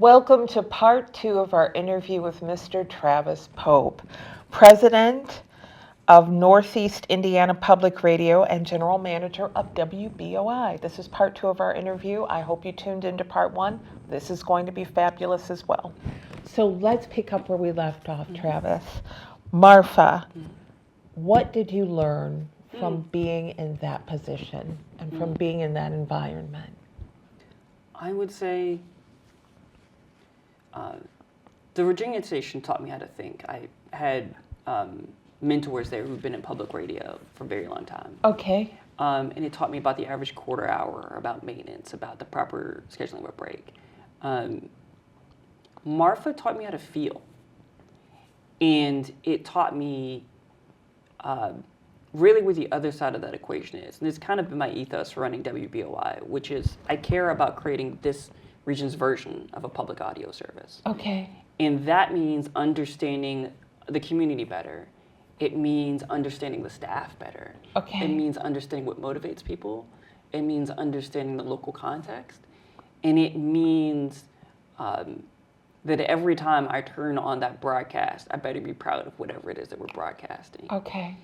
Welcome to part 2 of our interview with Mr. Travis Pope, President of Northeast Indiana Public Radio and General Manager of WBOI. This is part 2 of our interview. I hope you tuned into part 1. This is going to be fabulous as well. So let's pick up where we left off, Travis. Marfa, what did you learn from being in that position and from being in that environment? I would say the Virginia station taught me how to think. I had mentors there who've been in public radio for a very long time. Okay. And it taught me about the average quarter hour, about maintenance, about the proper scheduling of a break. Marfa taught me how to feel. And it taught me really where the other side of that equation is. And it's kind of been my ethos running WBOI, which is I care about creating this region's version of a public audio service. Okay. And that means understanding the community better. It means understanding the staff better. Okay. It means understanding what motivates people. It means understanding the local context. And it means that every time I turn on that broadcast, I better be proud of whatever it is that we're broadcasting. Okay.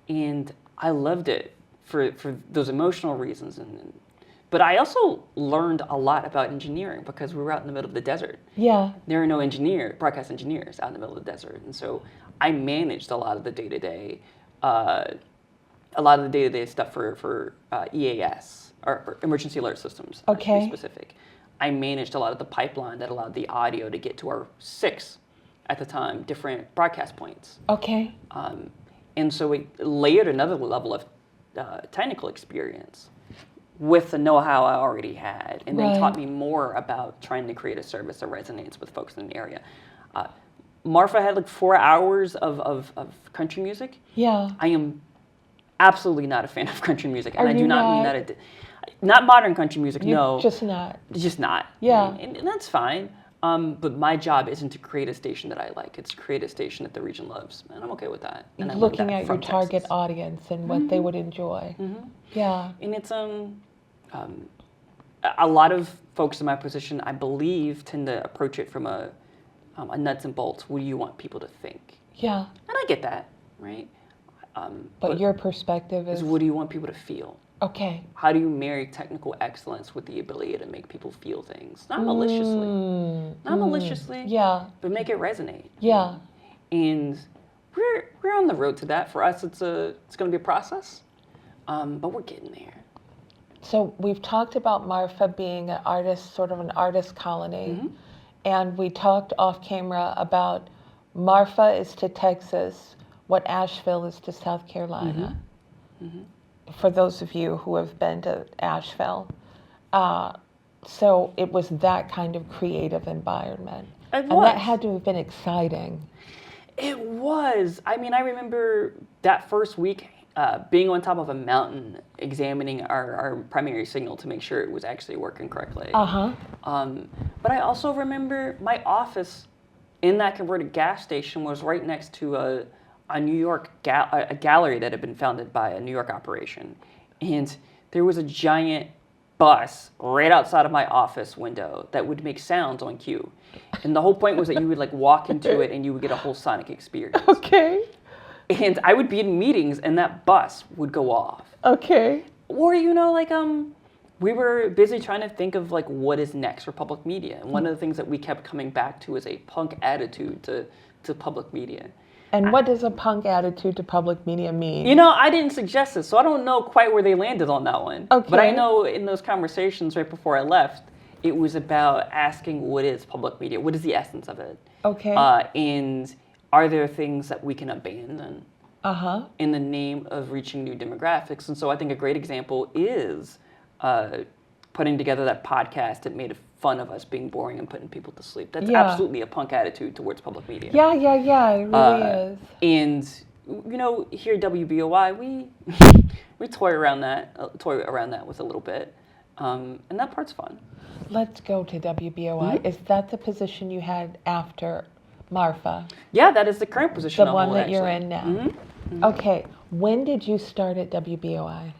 And I loved it for those emotional reasons. But I also learned a lot about engineering because we were out in the middle of the desert. Yeah. There are no broadcast engineers out in the middle of the desert. And so I managed a lot of the day-to-day stuff for EAS, or emergency alert systems, to be specific. I managed a lot of the pipeline that allowed the audio to get to our 6, at the time, different broadcast points. Okay. And so it layered another level of technical experience with the know-how I already had, and then taught me more about trying to create a service that resonates with folks in the area. Marfa had like 4 hours of country music. Yeah. I am absolutely not a fan of country music, and I do not mean that not modern country music. No, just not. Just not. Yeah. And that's fine. But my job isn't to create a station that I like. It's to create a station that the region loves, and I'm okay with that. And I looking at your target audience and what they would enjoy. Mm-hmm. Yeah. And it's a lot of folks in my position, I believe, tend to approach it from a nuts and bolts. What do you want people to think? Yeah. And I get that, right? But your perspective is what do you want people to feel? Okay. How do you marry technical excellence with the ability to make people feel things? Not maliciously. Not maliciously. Yeah. But make it resonate. Yeah. And we're on the road to that. For us, it's going to be a process, but we're getting there. So we've talked about Marfa being an artist, sort of an artist colony, and we talked off camera about Marfa is to Texas what Asheville is to South Carolina. For those of you who have been to Asheville. So it was that kind of creative environment. And that had to have been exciting. It was. I mean, I remember that first week being on top of a mountain, examining our primary signal to make sure it was actually working correctly. But I also remember my office in that converted gas station was right next to a New York a gallery that had been founded by a New York operation, and there was a giant bus right outside of my office window that would make sounds on cue, and the whole point was that you would like walk into it and you would get a whole sonic experience. Okay. And I would be in meetings and that bus would go off. Okay. Or we were busy trying to think of like what is next for public media, and one of the things that we kept coming back to is a punk attitude to public media. And what does a punk attitude to public media mean? I didn't suggest this, so I don't know quite where they landed on that one. Okay. But I know in those conversations right before I left, it was about asking what is public media? What is the essence of it? Okay. And are there things that we can abandon in the name of reaching new demographics? And so I think a great example is putting together that podcast that made fun of us being boring and putting people to sleep. That's absolutely a punk attitude towards public media. Yeah, it really is. And here at WBOI, we toy around that with a little bit, and that part's fun. Let's go to WBOI. Is that the position you had after Marfa? Yeah, that is the current position. The one that you're in now. Okay. When did you start at WBOI?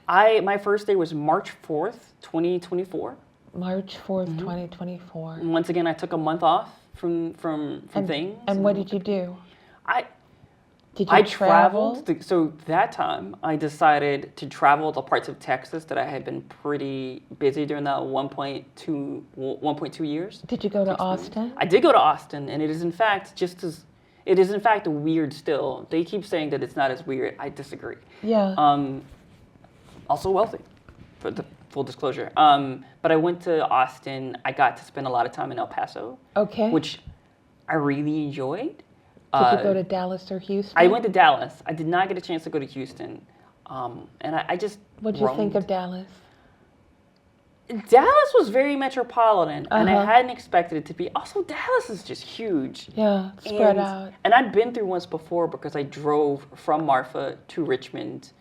My first day was March 4th, 2024. March 4th, 2024. And once again, I took a month off from things. And what did you do? Did you I travel? traveled. So that time, I decided to travel to parts of Texas that I had been pretty busy during that 1.2 years. Did you go to Austin? I did go to Austin, and it is in fact weird still. They keep saying that it's not as weird. I disagree. Yeah. Also wealthy, for the full disclosure. But I went to Austin. I got to spend a lot of time in El Paso. Okay. Which I really enjoyed. Did you go to Dallas or Houston? I went to Dallas. I did not get a chance to go to Houston. And I just What did you think of Dallas? Dallas was very metropolitan, and I hadn't expected it to be. Also, Dallas is just huge. Yeah, spread out. And I'd been through once before because I drove from Marfa to Richmond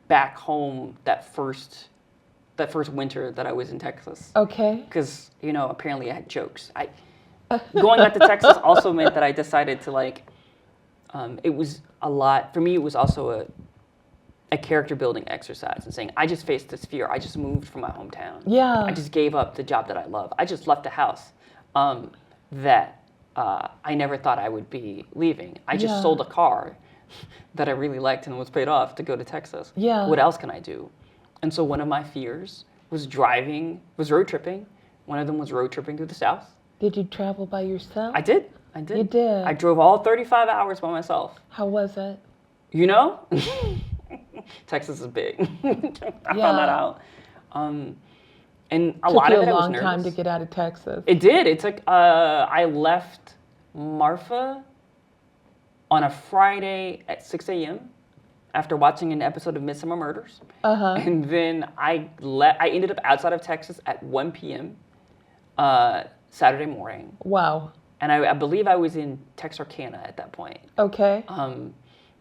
back home that first winter that I was in Texas. Okay. Because, apparently I had jokes. Going out to Texas also meant that I decided to it was a lot, for me it was also a character building exercise and saying, I just faced this fear. I just moved from my hometown. Yeah. I just gave up the job that I love. I just left the house that I never thought I would be leaving. I just sold a car that I really liked and was paid off to go to Texas. Yeah. What else can I do? And so one of my fears was road tripping. One of them was road tripping through the South. Did you travel by yourself? I did. You did? I drove all 35 hours by myself. How was it? Texas is big. I found that out. And a Took lot you of it a I was long nervous. time to get out of Texas. It did. It took, I left Marfa on a Friday at 6 a.m. after watching an episode of Midsummer Murders. And then I ended up outside of Texas at 1 p.m. Saturday morning. Wow. And I believe I was in Texarkana at that point. Okay.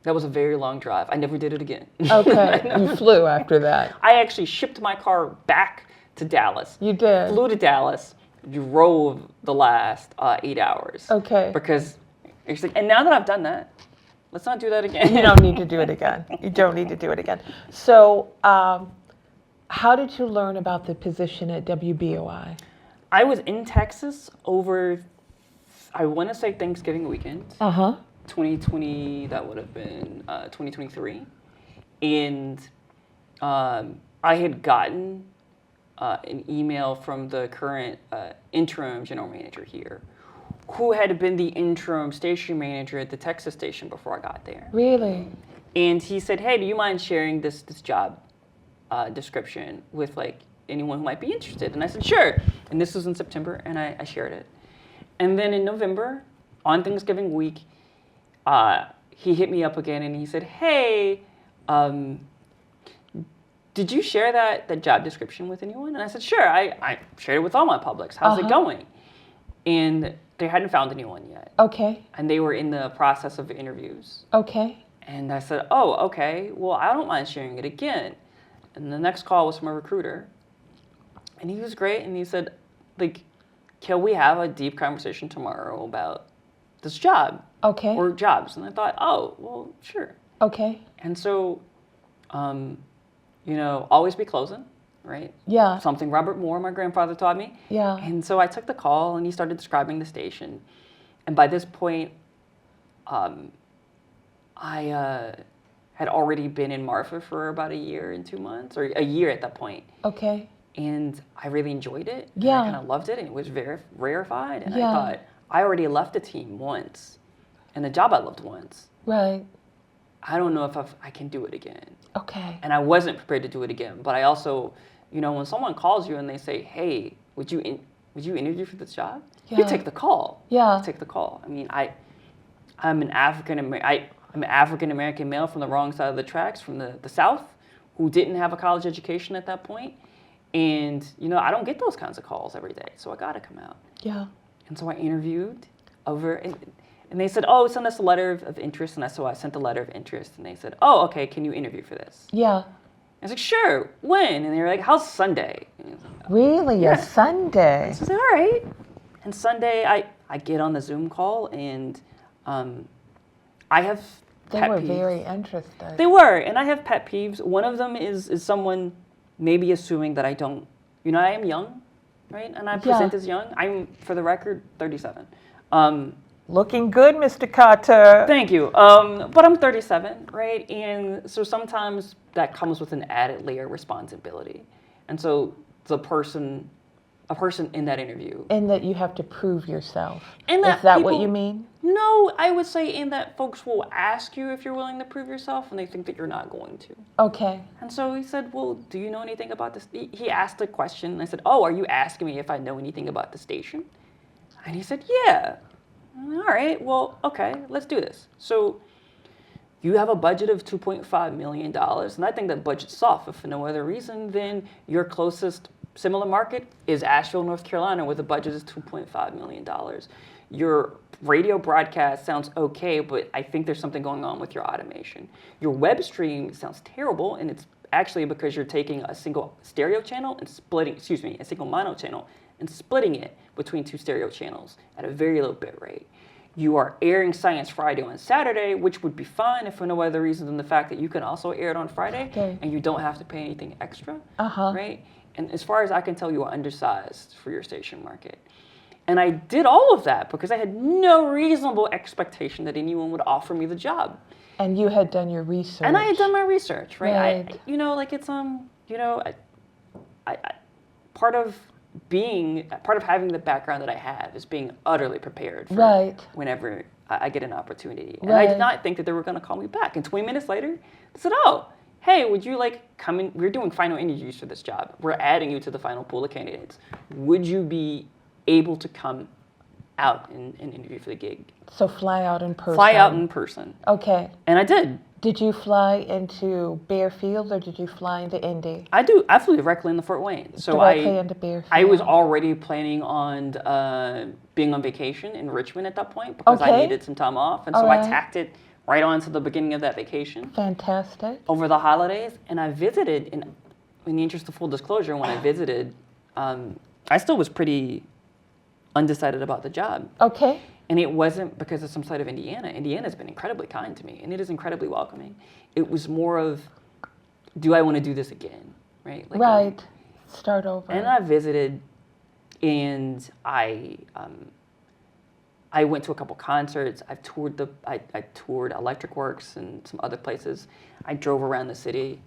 That was a very long drive. I never did it again. Okay. You flew after that. I actually shipped my car back to Dallas. You did? Flew to Dallas, drove the last 8 hours. Okay. Because, and now that I've done that, let's not do that again. You don't need to do it again. You don't need to do it again. So, how did you learn about the position at WBOI? I was in Texas over, I want to say Thanksgiving weekend. 2020, that would have been 2023. And I had gotten an email from the current interim general manager here, who had been the interim station manager at the Texas station before I got there. Really? And he said, hey, do you mind sharing this job description with anyone who might be interested? And I said, sure. And this was in September, and I shared it. And then in November, on Thanksgiving week, he hit me up again and he said, hey, did you share that job description with anyone? And I said, sure, I shared it with all my publics. How's it going? And they hadn't found anyone yet. Okay. And they were in the process of interviews. Okay. And I said, oh, okay, well, I don't mind sharing it again. And the next call was from a recruiter. And he was great. And he said, can we have a deep conversation tomorrow about this job? Okay. Or jobs. And I thought, oh, well, sure. Okay. And so, always be closing, right? Yeah. Something Robert Moore, my grandfather, taught me. Yeah. And so I took the call and he started describing the station. And by this point, I had already been in Marfa for about a year and 2 months, or a year at that point. Okay. And I really enjoyed it. Yeah. And I kind of loved it, and it was very rarefied. And Yeah. I thought, I already left a team once, and a job I loved once. Right. I don't know if I can do it again. Okay. And I wasn't prepared to do it again. But I also, when someone calls you and they say, hey, would you interview for this job? Yeah. You take the call. Yeah. You take the call. I mean, I'm an African-American male from the wrong side of the tracks, from the South, who didn't have a college education at that point. And, I don't get those kinds of calls every day. So I got to come out. Yeah. And so I interviewed and they said, oh, send us a letter of interest. And so I sent a letter of interest. And they said, oh, okay, can you interview for this? Yeah. I was like, sure, when? And they were like, how's Sunday? Really? Yeah. A Sunday? So I said, all right. And Sunday, I get on the Zoom call, and I have They pet were peeves. very interested. They were, and I have pet peeves. One of them is someone maybe assuming that I don't, I am young, right? And I present as young. I'm, for the record, 37. Looking good, Mr. Carter. Thank you. But I'm 37, right? And so sometimes that comes with an added layer of responsibility. And so a person in that interview. In that you have to prove yourself. Is that what you mean? No, I would say in that folks will ask you if you're willing to prove yourself, and they think that you're not going to. Okay. And so he said, well, do you know anything about this? He asked a question, and I said, oh, are you asking me if I know anything about the station? And he said, yeah. All right, well, okay, let's do this. So you have a budget of $2.5 million, and I think that budget's soft, if for no other reason than your closest similar market is Asheville, North Carolina, where the budget is $2.5 million. Your radio broadcast sounds okay, but I think there's something going on with your automation. Your web stream sounds terrible, and it's actually because you're taking a single stereo channel and a single mono channel and splitting it between two stereo channels at a very low bit rate. You are airing Science Friday on Saturday, which would be fine if for no other reason than the fact that you can also air it on Friday, and you don't have to pay anything extra, right? And as far as I can tell, you are undersized for your station market. And I did all of that because I had no reasonable expectation that anyone would offer me the job. And you had done your research. And I had done my research, right? Right. Part of having the background that I have is being utterly prepared for whenever I get an opportunity. And I did not think that they were going to call me back. And 20 minutes later, they said, oh, hey, would you come in? We're doing final interviews for this job. We're adding you to the final pool of candidates. Would you be able to come out and interview for the gig? So fly out in person. Fly out in person. Okay. And I did. Did you fly into Bearfield or did you fly into Indy? I flew directly into Fort Wayne. So directly into Bearfield. I was already planning on being on vacation in Richmond at that point because I needed some time off. And so I tacked it right on to the beginning of that vacation. Fantastic. Over the holidays. And I visited, in the interest of full disclosure, when I visited, I still was pretty undecided about the job. Okay. And it wasn't because of some side of Indiana. Indiana's been incredibly kind to me, and it is incredibly welcoming. It was more of, do I want to do this again, right? Start over. And I visited, and I went to a couple concerts. I toured Electric Works and some other places. I drove around the city.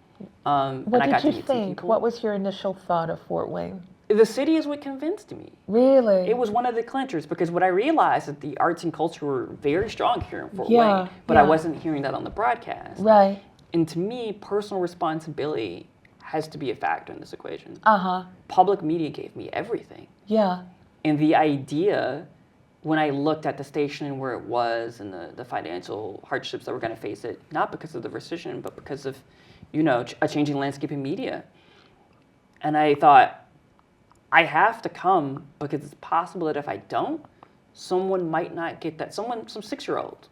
What did you think? What was your initial thought of Fort Wayne? The city is what convinced me. Really? It was one of the clinchers because what I realized is that the arts and culture were very strong here in Fort Wayne, but I wasn't hearing that on the broadcast. Right. And to me, personal responsibility has to be a factor in this equation. Uh-huh. Public media gave me everything. Yeah. And the idea, when I looked at the station and where it was and the financial hardships that were going to face it, not because of the rescission, but because of, a changing landscape in media. And I thought, I have to come because it's possible that if I don't, someone might not get that. Some 6-year-old,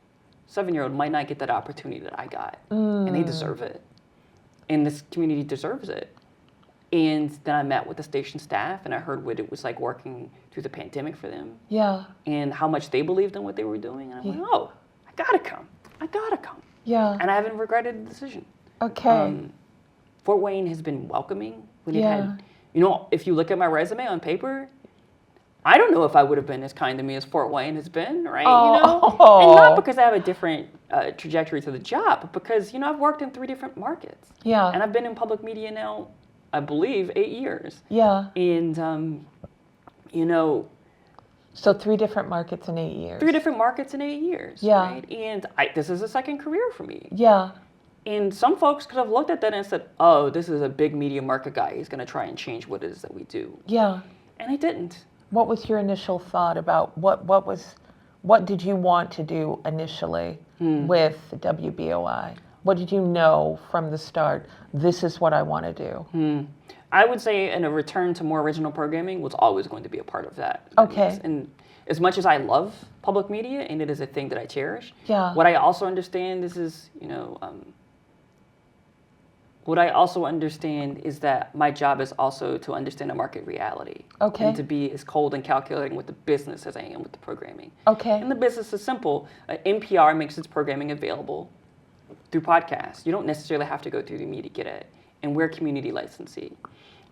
7-year-old might not get that opportunity that I got. And they deserve it. And this community deserves it. And then I met with the station staff and I heard what it was like working through the pandemic for them. Yeah. And how much they believed in what they were doing. And I'm like, oh, I gotta come. Yeah. And I haven't regretted the decision. Okay. Fort Wayne has been welcoming. When it had, if you look at my resume on paper, I don't know if I would have been as kind to me as Fort Wayne has been, right? Oh. And not because I have a different trajectory to the job, but because, I've worked in 3 different markets. Yeah. And I've been in public media now, I believe, 8 years. Yeah. And, So 3 different markets in 8 years. 3 different markets in 8 years. Yeah. Right? And this is a second career for me. Yeah. And some folks could have looked at that and said, oh, this is a big media market guy. He's going to try and change what it is that we do. Yeah. And I didn't. What was your initial thought about what did you want to do initially with WBOI? What did you know from the start? This is what I want to do. I would say a return to more original programming was always going to be a part of that. Okay. And as much as I love public media and it is a thing that I cherish, what I also understand what I also understand is that my job is also to understand a market reality. Okay. And to be as cold and calculating with the business as I am with the programming. Okay. And the business is simple. NPR makes its programming available through podcasts. You don't necessarily have to go through the media to get it. And we're community licensee.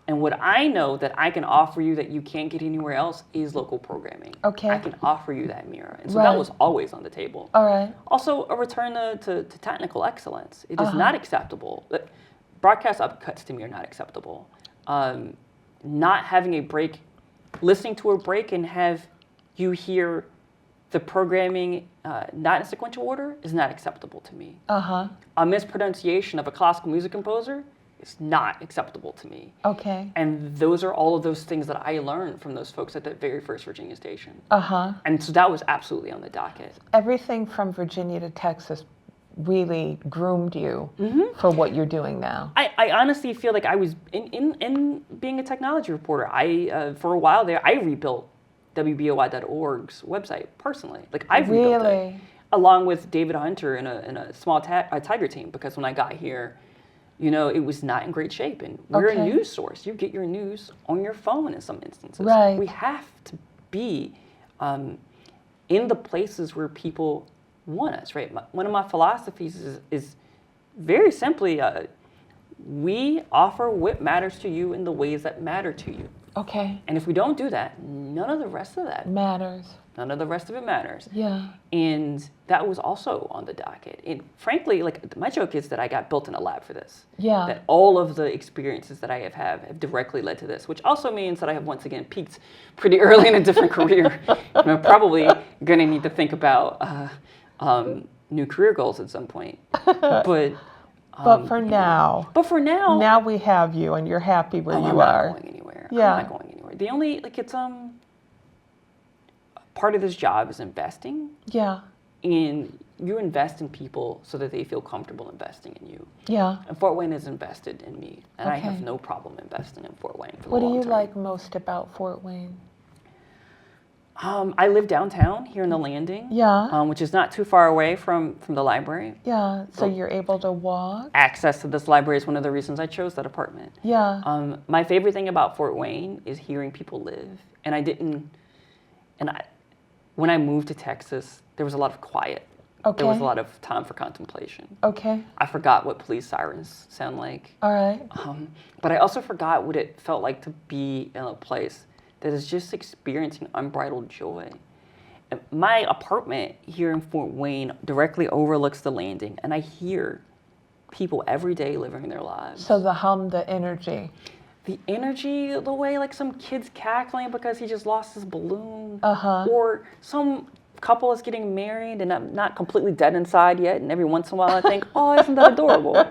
And what I know that I can offer you that you can't get anywhere else is local programming. Okay. I can offer you that mirror. And so that was always on the table. All right. Also, a return to technical excellence. It is not acceptable. Broadcast upcuts to me are not acceptable. Not having a break, listening to a break and have you hear the programming not in sequential order is not acceptable to me. A mispronunciation of a classical music composer is not acceptable to me. Okay. And those are all of those things that I learned from those folks at that very first Virginia station. Uh-huh. And so that was absolutely on the docket. Everything from Virginia to Texas really groomed you for what you're doing now. I honestly feel like I was, in being a technology reporter, for a while there, I rebuilt WBOI.org's website personally. Like I rebuilt it. Along with David Hunter in a small Tiger team, because when I got here, it was not in great shape. And we're a news source. You get your news on your phone in some instances. Right. We have to be in the places where people want us, right? One of my philosophies is very simply, we offer what matters to you in the ways that matter to you. Okay. And if we don't do that, none of the rest of that matters. None of the rest of it matters. Yeah. And that was also on the docket. And frankly, like my joke is that I got built in a lab for this. Yeah. That all of the experiences that I have directly led to this, which also means that I have once again peaked pretty early in a different career. I'm probably going to need to think about new career goals at some point. But for now. But for now. Now we have you and you're happy where you are. I'm not going anywhere. Yeah. I'm not going anywhere. The only, it's, part of this job is investing. Yeah. And you invest in people so that they feel comfortable investing in you. Yeah. And Fort Wayne has invested in me. And I have no problem investing in Fort Wayne for What the long do you term. like most about Fort Wayne? I live downtown here in the Landing. Yeah. Which is not too far away from the library. Yeah. So you're able to walk? Access to this library is one of the reasons I chose that apartment. Yeah. My favorite thing about Fort Wayne is hearing people live. When I moved to Texas, there was a lot of quiet. Okay. There was a lot of time for contemplation. Okay. I forgot what police sirens sound like. All right. But I also forgot what it felt like to be in a place that is just experiencing unbridled joy. And my apartment here in Fort Wayne directly overlooks the Landing, and I hear people every day living their lives. So the energy. The energy, the way like some kid's cackling because he just lost his balloon. Or some couple is getting married and I'm not completely dead inside yet. And every once in a while I think, oh, isn't that adorable?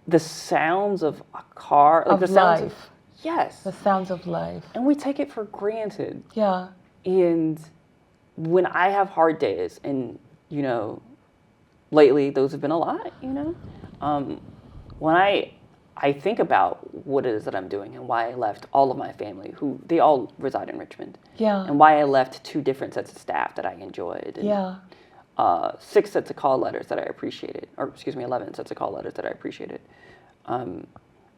The sounds of a car. Like of the sounds life. Yes. The sounds of life. And we take it for granted. Yeah. And when I have hard days, and, lately those have been a lot, when I think about what it is that I'm doing and why I left all of my family, they all reside in Richmond. Yeah. And why I left 2 different sets of staff that I enjoyed. And, yeah. 6 sets of call letters that I appreciated, 11 sets of call letters that I appreciated.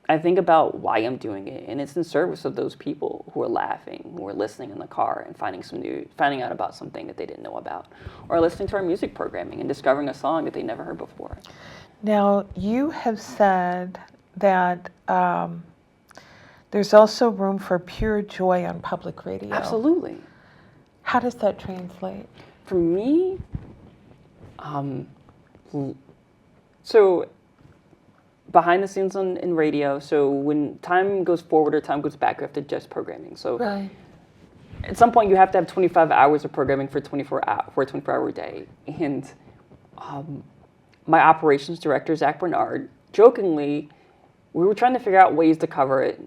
I think about why I'm doing it, and it's in service of those people who are laughing, who are listening in the car and finding out about something that they didn't know about, or listening to our music programming and discovering a song that they never heard before. Now, you have said that there's also room for pure joy on public radio. Absolutely. How does that translate? For me, so behind the scenes in radio, so when time goes forward or time goes back, you have to adjust programming. So right. At some point you have to have 25 hours of programming for a 24-hour day. And my operations director, Zach Bernard, jokingly, we were trying to figure out ways to cover it.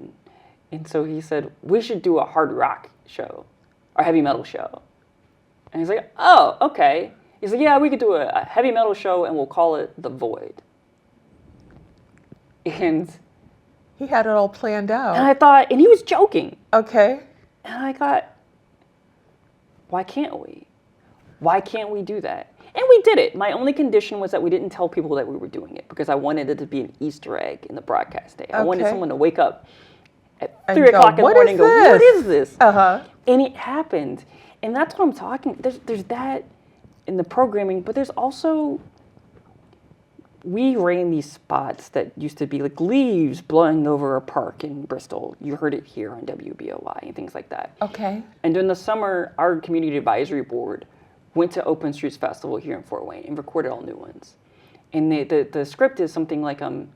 And so he said, we should do a hard rock show or heavy metal show. And he's like, oh, okay. He's like, yeah, we could do a heavy metal show and we'll call it The Void. And he had it all planned out. And I thought, and he was joking. Okay. And I thought, why can't we? Why can't we do that? And we did it. My only condition was that we didn't tell people that we were doing it because I wanted it to be an Easter egg in the broadcast day. I wanted someone to wake up at 3 o'clock in the morning and go, what is this? And it happened. And that's what I'm talking. There's that in the programming, but there's also we ran these spots that used to be like leaves blowing over a park in Bristol. You heard it here on WBOI and things like that. Okay. And during the summer, our community advisory board went to Open Streets Festival here in Fort Wayne and recorded all new ones. And the script is something like, I'm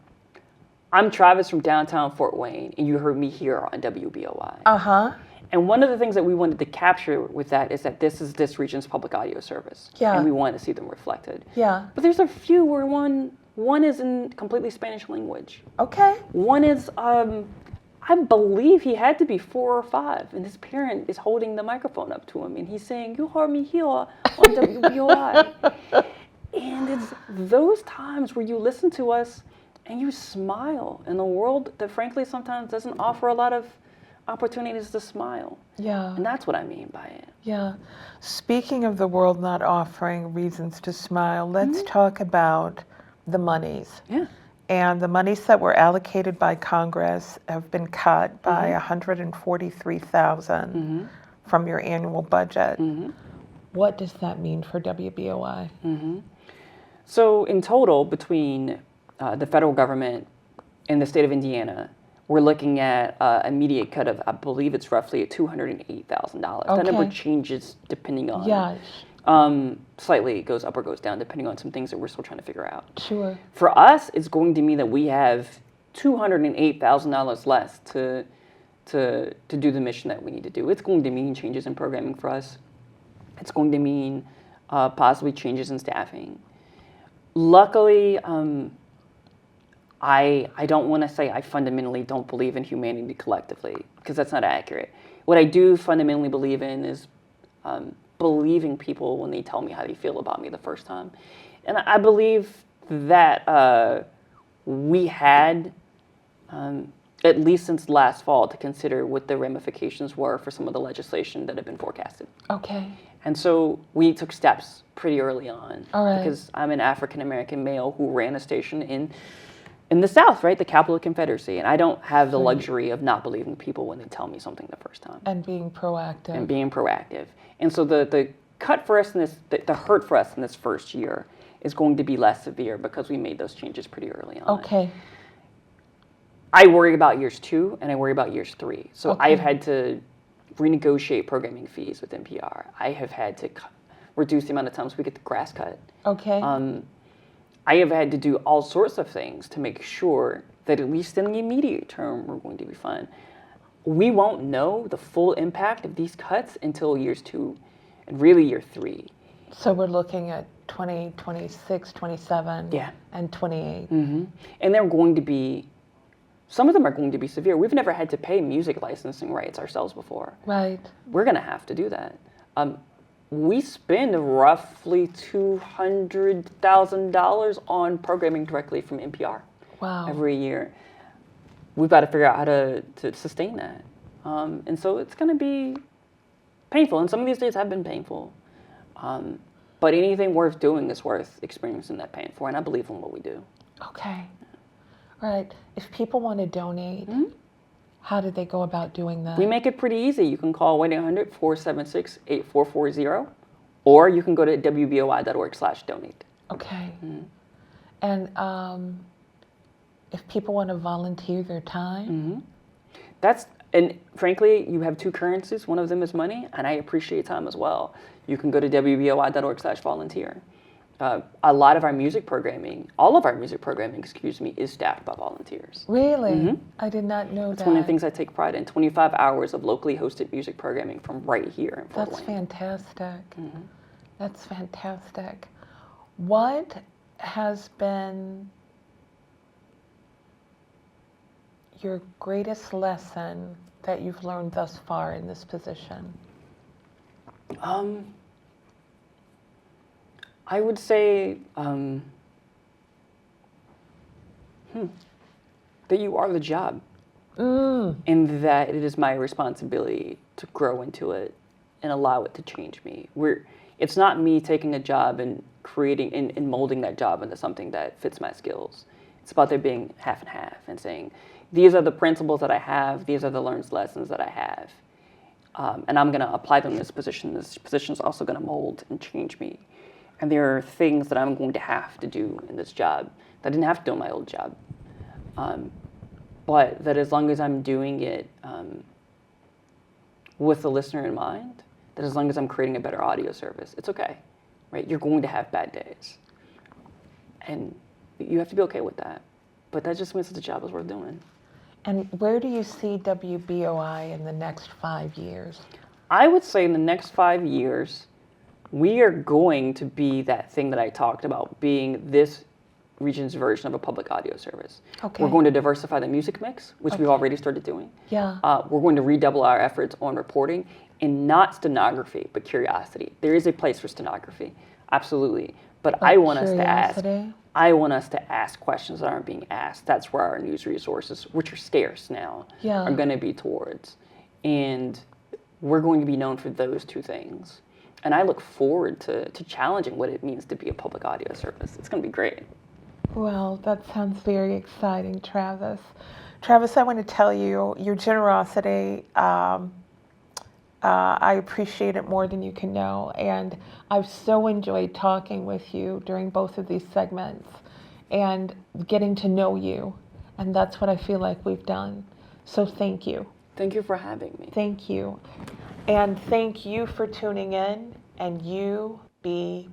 Travis from downtown Fort Wayne, and you heard me here on WBOI. Uh-huh. And one of the things that we wanted to capture with that is that this is this region's public audio service. Yeah. And we wanted to see them reflected. Yeah. But there's a few where one is in completely Spanish language. Okay. One is, I believe he had to be 4 or 5, and his parent is holding the microphone up to him, and he's saying, "You heard me here on WBOI." And it's those times where you listen to us and you smile in a world that frankly sometimes doesn't offer a lot of opportunities to smile. Yeah. And that's what I mean by it. Yeah. Speaking of the world not offering reasons to smile, let's talk about the monies. Yeah. And the monies that were allocated by Congress have been cut by $143,000 from your annual budget. What does that mean for WBOI? So in total, between the federal government and the state of Indiana, we're looking at an immediate cut of, I believe it's roughly $208,000. That number Okay. changes depending on, Yeah, slightly it goes up or goes down depending on some things that we're still trying to figure out. sure. For us, it's going to mean that we have $208,000 less to do the mission that we need to do. It's going to mean changes in programming for us. It's going to mean possibly changes in staffing. Luckily, I don't want to say I fundamentally don't believe in humanity collectively, because that's not accurate. What I do fundamentally believe in is believing people when they tell me how they feel about me the first time. And I believe that we had, at least since last fall, to consider what the ramifications were for some of the legislation that had been forecasted. Okay. And so we took steps pretty early on. All right. Because I'm an African-American male who ran a station in the South, right? The capital of the Confederacy. And I don't have the luxury of not believing people when they tell me something the first time. And being proactive. And being proactive. And so the cut for us in this, the hurt for us in this first year is going to be less severe because we made those changes pretty early on. Okay. I worry about years 2 and I worry about years 3. So Okay. I've had to renegotiate programming fees with NPR. I have had to reduce the amount of times we get the grass cut. Okay. I have had to do all sorts of things to make sure that at least in the immediate term, we're going to be fine. We won't know the full impact of these cuts until years 2 and really year 3. So we're looking at 20, 26, 27, Yeah. and 28. And they're going to be, some of them are going to be severe. We've never had to pay music licensing rights ourselves before. Right. We're going to have to do that. We spend roughly $200,000 on programming directly from NPR Wow. every year. We've got to figure out how to sustain that. And so it's going to be painful. And some of these days have been painful. But anything worth doing is worth experiencing that pain for. And I believe in what we do. Okay. Right. If people want to donate, how do they go about doing that? We make it pretty easy. You can call 1-800-476-8440, or you can go to wboi.org/donate. Okay. And if people want to volunteer their time? And frankly, you have 2 currencies. One of them is money, and I appreciate time as well. You can go to wboi.org/volunteer. A lot of our music programming, all of our music programming, is staffed by volunteers. Really? I did not know that. It's one of the things I take pride in. 25 hours of locally hosted music programming from right here in Fort That's Wayne. fantastic. That's fantastic. What has been your greatest lesson that you've learned thus far in this position? I would say that you are the job, and that it is my responsibility to grow into it and allow it to change me. It's not me taking a job and creating and molding that job into something that fits my skills. It's about there being half and half and saying, these are the principles that I have, these are the learned lessons that I have, and I'm going to apply them in this position. This position is also going to mold and change me. And there are things that I'm going to have to do in this job that I didn't have to do in my old job. But that as long as I'm doing it with the listener in mind, that as long as I'm creating a better audio service, it's okay, right? You're going to have bad days. And you have to be okay with that. But that just means that the job is worth doing. And where do you see WBOI in the next 5 years? I would say in the next 5 years, we are going to be that thing that I talked about, being this region's version of a public audio service. Okay. We're going to diversify the music mix, which we've already started doing. Yeah. We're going to redouble our efforts on reporting, and not stenography, but curiosity. There is a place for stenography, absolutely. But I want us to ask. I want us to ask questions that aren't being asked. That's where our news resources, which are scarce now, are going to be towards. And we're going to be known for those two things. And I look forward to challenging what it means to be a public audio service. It's going to be great. Well, that sounds very exciting, Travis. Travis, I want to tell you, your generosity, I appreciate it more than you can know. And I've so enjoyed talking with you during both of these segments and getting to know you. And that's what I feel like we've done. So thank you. Thank you for having me. Thank you. And thank you for tuning in, and you be